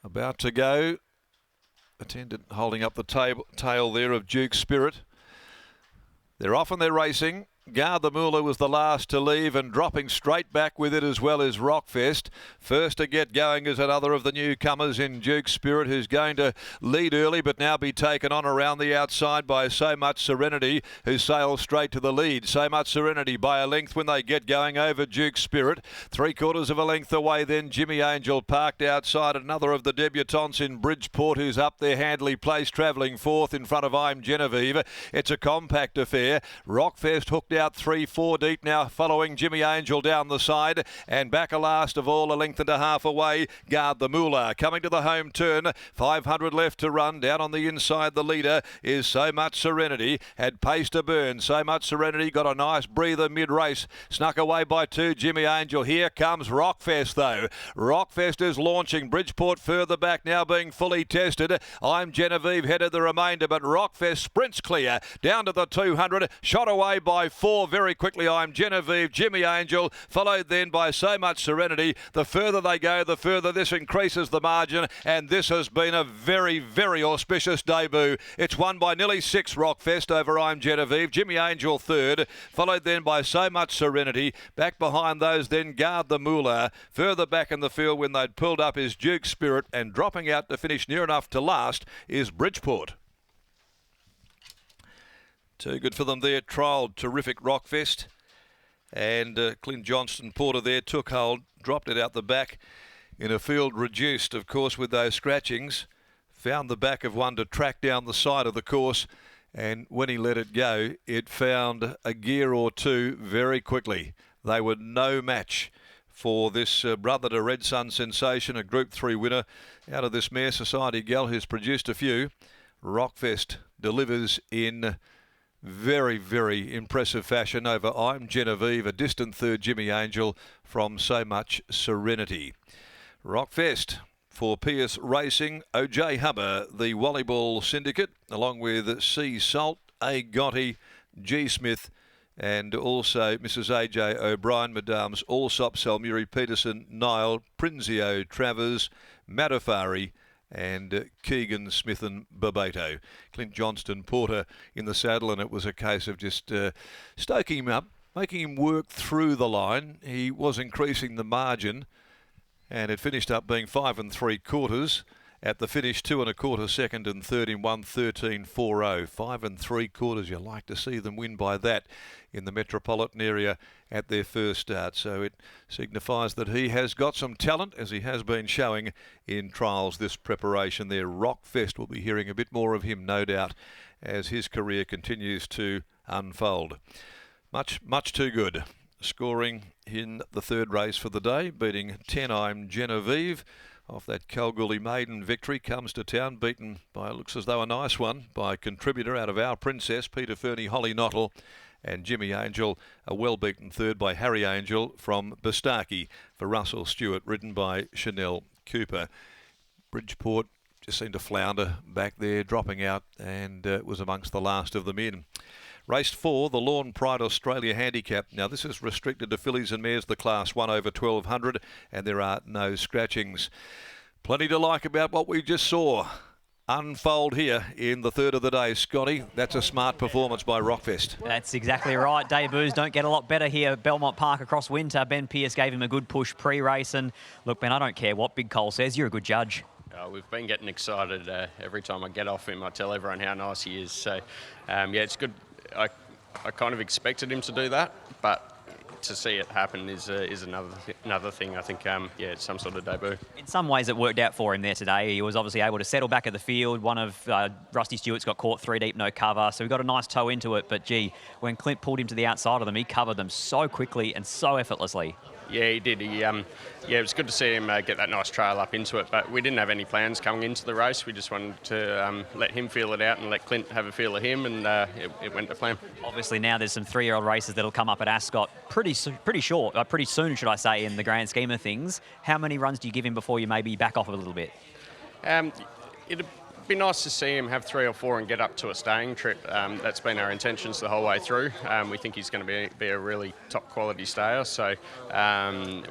About to go. Attendant holding up the tail there of Duke Spirit. They're off and they're racing. Gardamula was the last to leave and dropping straight back with it as well as Rockfest. First to get going is another of the newcomers in Duke Spirit, who's going to lead early but now be taken on around the outside by So Much Serenity, who sails straight to the lead. So Much Serenity by a length when they get going over Duke Spirit. 3/4 of a length away then Jimmy Angel parked outside. Another of the debutantes in Bridgeport, who's up there handily placed, travelling fourth in front of I'm Genevieve. It's a compact affair. Rockfest hooked out 3-4 deep now, following Jimmy Angel down the side, and back a last of all, a length and a half away, Guard the Moolah coming to the home turn. 500 left to run. Down on the inside, the leader is So Much Serenity, had pace to burn. So Much Serenity got a nice breather mid-race, snuck away by 2 Jimmy Angel. Here comes Rockfest though. Rockfest is launching. Bridgeport further back now, being fully tested. I'm Genevieve headed the remainder, but Rockfest sprints clear down to the 200, shot away by 4 very quickly. I'm Genevieve, Jimmy Angel, followed then by So Much Serenity. The further they go, the further this increases the margin, and this has been a very, very auspicious debut. It's won by nearly 6 Rockfest over I'm Genevieve, Jimmy Angel third, followed then by So Much Serenity. Back behind those then Guard the Moolah. Further back in the field when they'd pulled up is Duke Spirit, and dropping out to finish near enough to last is Bridgeport. Too good for them there. Trialled terrific Rockfest. And Clint Johnston Porter there took hold, dropped it out the back in a field reduced, of course, with those scratchings. Found the back of one to track down the side of the course. And when he let it go, it found a gear or two very quickly. They were no match for this brother to Red Sun Sensation, a Group 3 winner out of this Mare Society gal who's produced a few. Rockfest delivers in very, very impressive fashion over I'm Genevieve, a distant third Jimmy Angel from So Much Serenity. Rockfest for Pierce Racing, O.J. Hubber, the Volleyball Syndicate, along with C. Salt, A. Gotti, G. Smith, and also Mrs. A.J. O'Brien, Madames Allsop, Salmuri, Peterson, Nile, Prinzio, Travers, Matafari, and Keegan, Smith and Barbato. Clint Johnston Porter in the saddle, and it was a case of just stoking him up, making him work through the line. He was increasing the margin, and it finished up being 5 3/4 at the finish, 2 1/4 second and third in 1:13.40. 5 3/4. You like to see them win by that in the metropolitan area at their first start. So it signifies that he has got some talent, as he has been showing in trials this preparation there. Rockfest, will be hearing a bit more of him, no doubt, as his career continues to unfold. Much too good. Scoring in the third race for the day, beating 10 I'm Genevieve. Off that Kalgoorlie maiden victory, comes to town, beaten by, looks as though a nice one, by contributor out of Our Princess, Peter Fernie, Holly Knottle, and Jimmy Angel, a well-beaten third by Harry Angel from Bastaki for Russell Stewart, ridden by Chanel Cooper. Bridgeport just seemed to flounder back there, dropping out, and was amongst the last of them in. Race 4, the Lawn Pride Australia Handicap. Now this is restricted to fillies and mares, the Class 1 over 1200, and there are no scratchings. Plenty to like about what we just saw unfold here in the third of the day. Scotty, that's a smart performance by Rockfest. That's exactly right. Debuts don't get a lot better here at Belmont Park across winter. Ben Pearce gave him a good push pre-race, and look, Ben, I don't care what Big Cole says, you're a good judge. We've been getting excited every time I get off him. I tell everyone how nice he is. So, yeah, it's good. I kind of expected him to do that, but to see it happen is another thing. I think, yeah, it's some sort of debut. In some ways, it worked out for him there today. He was obviously able to settle back at the field. One of Rusty Stewart's got caught 3 deep, no cover, so he got a nice toe into it. But, gee, when Clint pulled him to the outside of them, he covered them so quickly and so effortlessly. Yeah, he did. Yeah, it was good to see him get that nice trail up into it, but we didn't have any plans coming into the race. We just wanted to let him feel it out and let Clint have a feel of him, and it went to plan. Obviously now there's some 3-year-old races that'll come up at Ascot pretty soon, should I say, in the grand scheme of things. How many runs do you give him before you maybe back off a little bit? Be nice to see him have 3 or 4 and get up to a staying trip. That's been our intentions the whole way through. We think he's going to be a really top quality stayer, so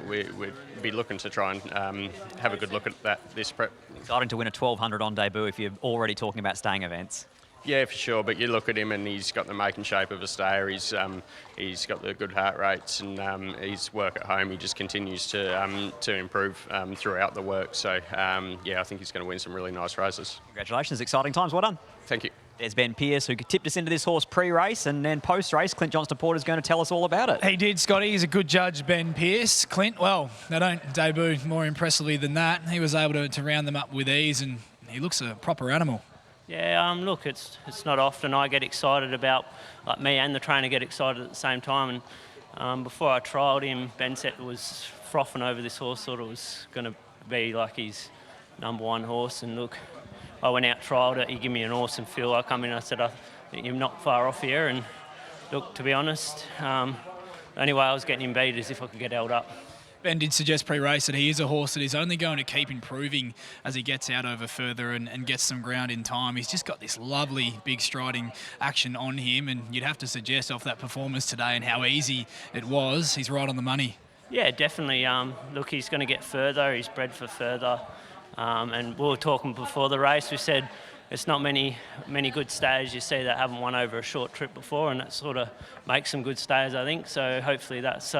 we'd be looking to try and have a good look at that this prep. Exciting to win a 1200 on debut if you're already talking about staying events. Yeah, for sure. But you look at him and he's got the make and shape of a stayer. He's got the good heart rates and his work at home. He just continues to improve throughout the work. So yeah, I think he's going to win some really nice races. Congratulations, exciting times. Well done. Thank you. There's Ben Pearce, who tipped us into this horse pre-race, and then post-race, Clint Johnston-Porter is going to tell us all about it. He did, Scotty. He's a good judge, Ben Pearce. Clint, well, they don't debut more impressively than that. He was able to round them up with ease, and he looks a proper animal. Yeah, look, it's not often I get excited about, like me and the trainer get excited at the same time. And before I trialled him, Ben said was frothing over this horse, thought it was going to be like his #1 horse. And look, I went out, trialled it, he gave me an awesome feel. I come in and I said, I think you're not far off here. And look, to be honest, the only way I was getting him beat is if I could get held up. Ben did suggest pre-race that he is a horse that is only going to keep improving as he gets out over further and gets some ground in time. He's just got this lovely big striding action on him, and you'd have to suggest off that performance today and how easy it was, he's right on the money. Yeah, definitely. Look, he's going to get further. He's bred for further. And we were talking before the race. We said it's not many good stayers you see that haven't won over a short trip before, and that sort of makes some good stayers, I think. So hopefully that's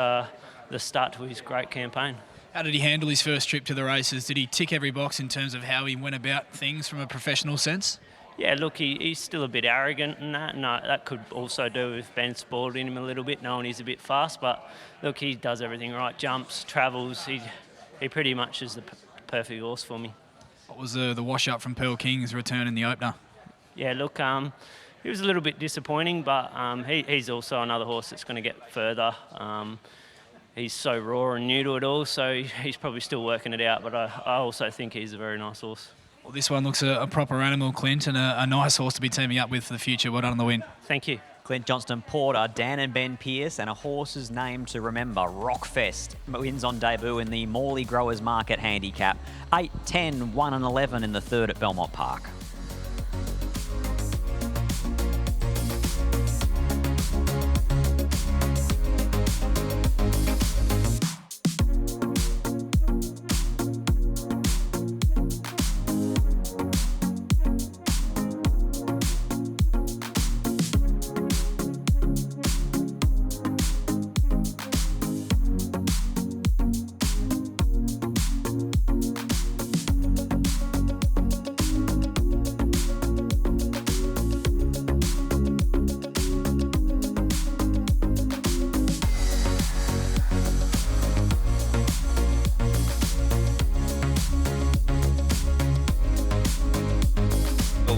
the start to his great campaign. How did he handle his first trip to the races? Did he tick every box in terms of how he went about things from a professional sense? Yeah, look, he's still a bit arrogant and that, and that could also do with Ben spoiled in him a little bit, knowing he's a bit fast. But look, he does everything right, jumps, travels. He pretty much is the perfect horse for me. What was the wash-up from Pearl King's return in the opener? Yeah, look, he was a little bit disappointing, but he's also another horse that's going to get further. He's so raw and new to it all, so he's probably still working it out, but I also think he's a very nice horse. Well, this one looks a proper animal, Clint, and a nice horse to be teaming up with for the future. Well done on the win. Thank you. Clint Johnston-Porter, Dan and Ben Pearce, and a horse's name to remember, Rockfest, wins on debut in the Morley Growers Market Handicap. 8, 10, 1 and 11 in the third at Belmont Park.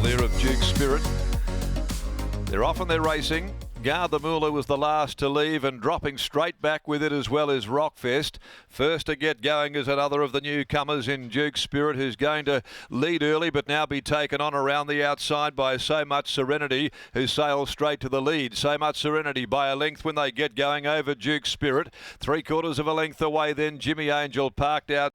There of Duke Spirit. They're off and they're racing. Garthamula was the last to leave and dropping straight back with it as well as Rockfest. First to get going is another of the newcomers in Duke Spirit, who's going to lead early but now be taken on around the outside by So Much Serenity, who sails straight to the lead. So Much Serenity by a length when they get going over Duke Spirit. 3/4 of a length away then Jimmy Angel parked out